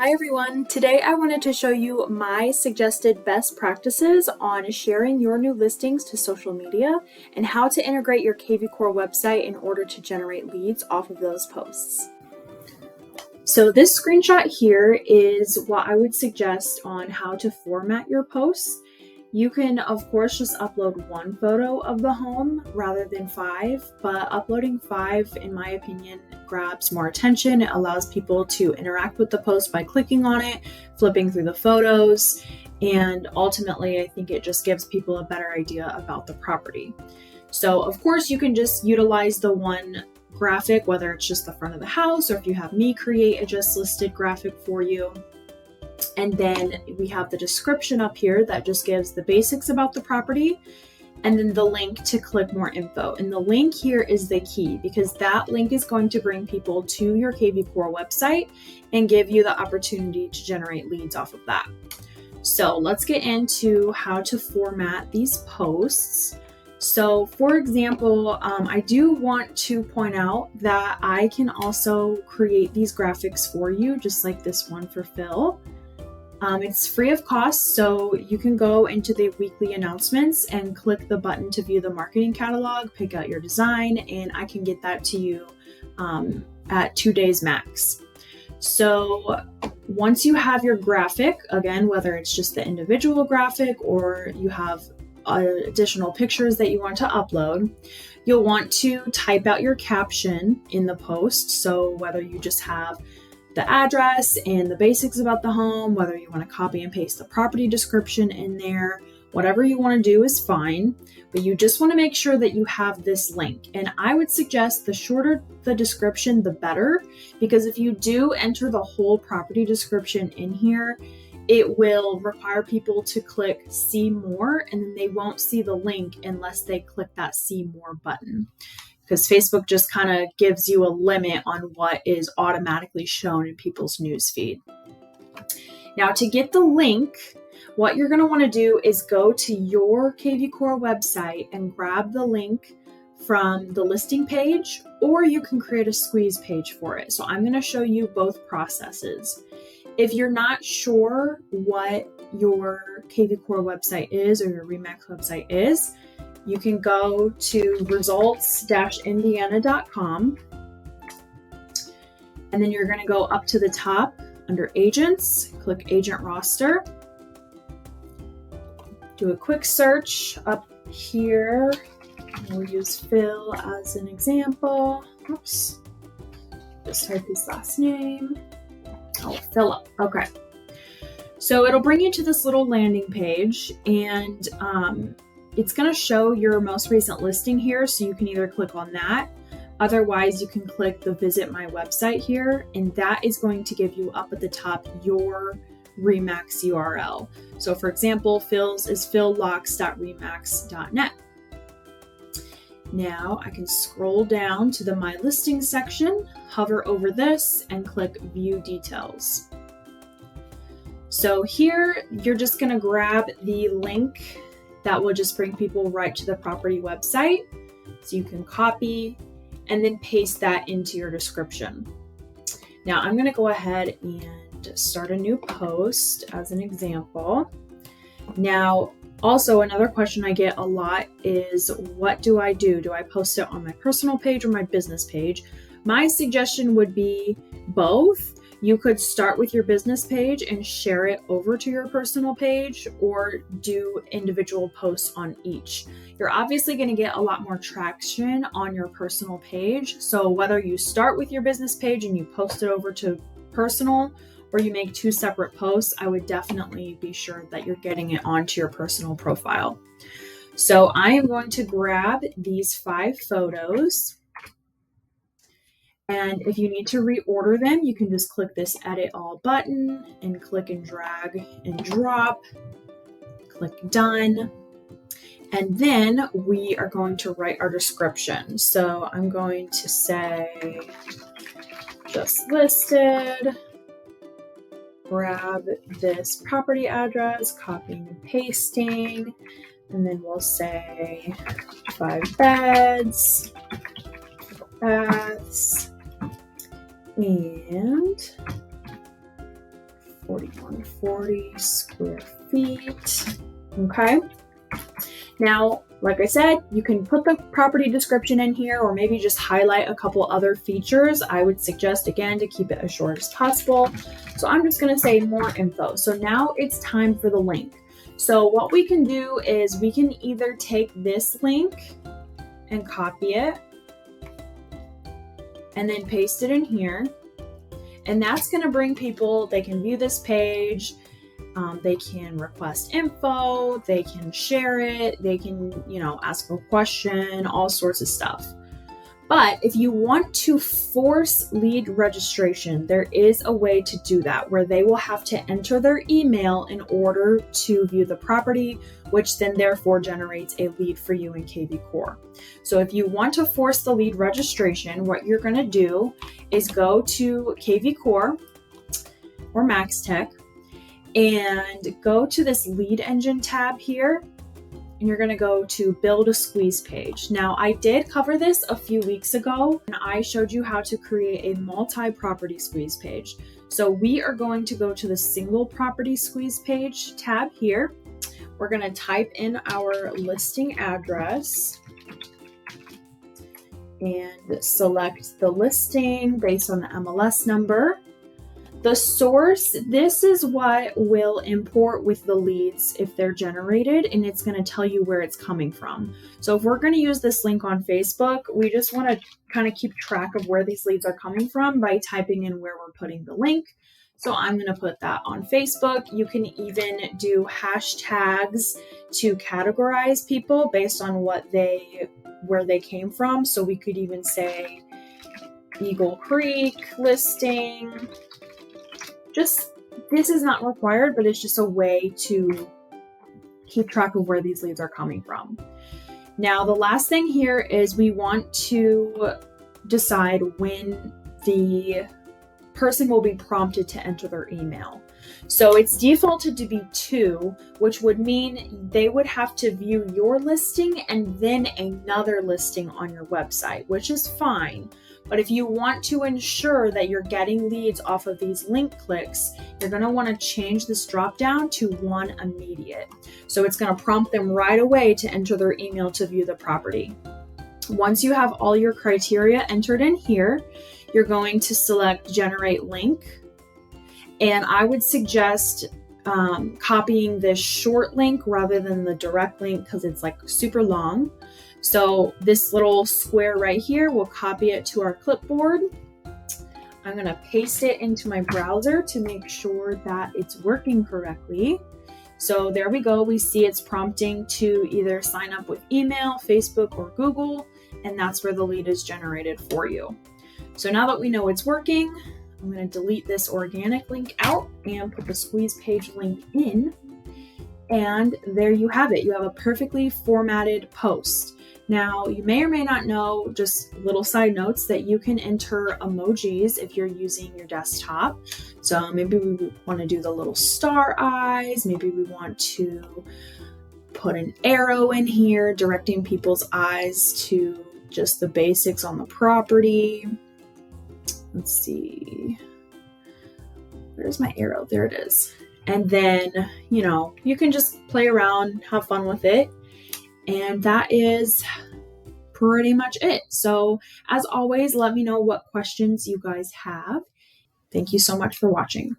Hi everyone! Today I wanted to show you my suggested best practices on sharing your new listings to social media and how to integrate your kvCORE website in order to generate leads off of those posts. So this screenshot here is what I would suggest on how to format your posts. You can, of course, just upload one photo of the home rather than 5, but uploading 5, in my opinion, grabs more attention. It allows people to interact with the post by clicking on it, flipping through the photos, and ultimately, I think it just gives people a better idea about the property. So, of course, you can just utilize the one graphic, whether it's just the front of the house, or if you have me create a just listed graphic for you. And then we have the description up here that just gives the basics about the property, and then the link to click more info. And the link here is the key, because that link is going to bring people to your kvCORE website and give you the opportunity to generate leads off of that. So let's get into how to format these posts. So for example, I do want to point out that I can also create these graphics for you, just like this one for Phil. It's free of cost, so you can go into the weekly announcements and click the button to view the marketing catalog, pick out your design, and I can get that to you at 2 days max. So once you have your graphic, again, whether it's just the individual graphic or you have additional pictures that you want to upload, you'll want to type out your caption in the post. So whether you just have the address and the basics about the home, whether you want to copy and paste the property description in there, whatever you want to do is fine, but you just want to make sure that you have this link. And I would suggest the shorter the description, the better, because if you do enter the whole property description in here, it will require people to click see more, and then they won't see the link unless they click that see more button, because Facebook just kind of gives you a limit on what is automatically shown in people's newsfeed. Now, to get the link, what you're going to want to do is go to your kvCORE website and grab the link from the listing page, or you can create a squeeze page for it. So I'm going to show you both processes. If you're not sure what your kvCORE website is or your RE/MAX website is, you can go to results-indiana.com, and then you're going to go up to the top under agents, click agent roster, do a quick search up here. We'll use Phil as an example. Oops, just type his last name. Oh, Philip. Okay. So it'll bring you to this little landing page, and it's going to show your most recent listing here, so you can either click on that. Otherwise, you can click the visit my website here, and that is going to give you up at the top your RE/MAX URL. So for example, Phil's is phillocks.remax.net. Now I can scroll down to the My Listings section, hover over this, and click View Details. So here, you're just going to grab the link that will just bring people right to the property website. So you can copy and then paste that into your description. Now I'm going to go ahead and start a new post as an example. Now, also another question I get a lot is, what do I do? Do I post it on my personal page or my business page? My suggestion would be both. You could start with your business page and share it over to your personal page, or do individual posts on each. You're obviously going to get a lot more traction on your personal page. So whether you start with your business page and you post it over to personal, or you make 2 separate posts, I would definitely be sure that you're getting it onto your personal profile. So I am going to grab these 5 photos. And if you need to reorder them, you can just click this Edit All button and click and drag and drop, click Done. And then we are going to write our description. So I'm going to say, just listed, grab this property address, copying and pasting, and then we'll say 5 beds, baths, and 40 square feet. Okay. Now, like I said, you can put the property description in here or maybe just highlight a couple other features. I would suggest, again, to keep it as short as possible. So I'm just going to say more info. So now it's time for the link. So what we can do is we can either take this link and copy it and then paste it in here. And that's going to bring people, they can view this page. They can request info, they can share it, they can, ask a question, all sorts of stuff. But if you want to force lead registration, there is a way to do that where they will have to enter their email in order to view the property, which then therefore generates a lead for you in KV Core. So if you want to force the lead registration, what you're going to do is go to KV Core or MaxTech, and go to this lead engine tab here, and you're going to go to build a squeeze page. Now, I did cover this a few weeks ago, and I showed you how to create a multi-property squeeze page. So we are going to go to the single property squeeze page tab here. We're going to type in our listing address and select the listing based on the MLS number. The source, this is what will import with the leads if they're generated, and it's going to tell you where it's coming from. So if we're going to use this link on Facebook, we just want to kind of keep track of where these leads are coming from by typing in where we're putting the link. So I'm going to put that on Facebook. You can even do hashtags to categorize people based on where they came from. So we could even say Eagle Creek listing. This is not required, but it's just a way to keep track of where these leads are coming from. Now, the last thing here is we want to decide when the person will be prompted to enter their email. So it's defaulted to be 2, which would mean they would have to view your listing and then another listing on your website, which is fine. But if you want to ensure that you're getting leads off of these link clicks, you're going to want to change this drop down to 1 immediate. So it's going to prompt them right away to enter their email to view the property. Once you have all your criteria entered in here, you're going to select generate link. And I would suggest copying this short link rather than the direct link because it's like super long. So this little square right here, we'll copy it to our clipboard. I'm going to paste it into my browser to make sure that it's working correctly. So there we go. We see it's prompting to either sign up with email, Facebook, or Google, and that's where the lead is generated for you. So now that we know it's working, I'm going to delete this organic link out and put the squeeze page link in. And there you have it. You have a perfectly formatted post. Now, you may or may not know, just little side notes, that you can enter emojis if you're using your desktop. So maybe we want to do the little star eyes. Maybe we want to put an arrow in here directing people's eyes to just the basics on the property. Let's see. Where's my arrow? There it is. And then, you can just play around, have fun with it. And that is pretty much it. So as always, let me know what questions you guys have. Thank you so much for watching.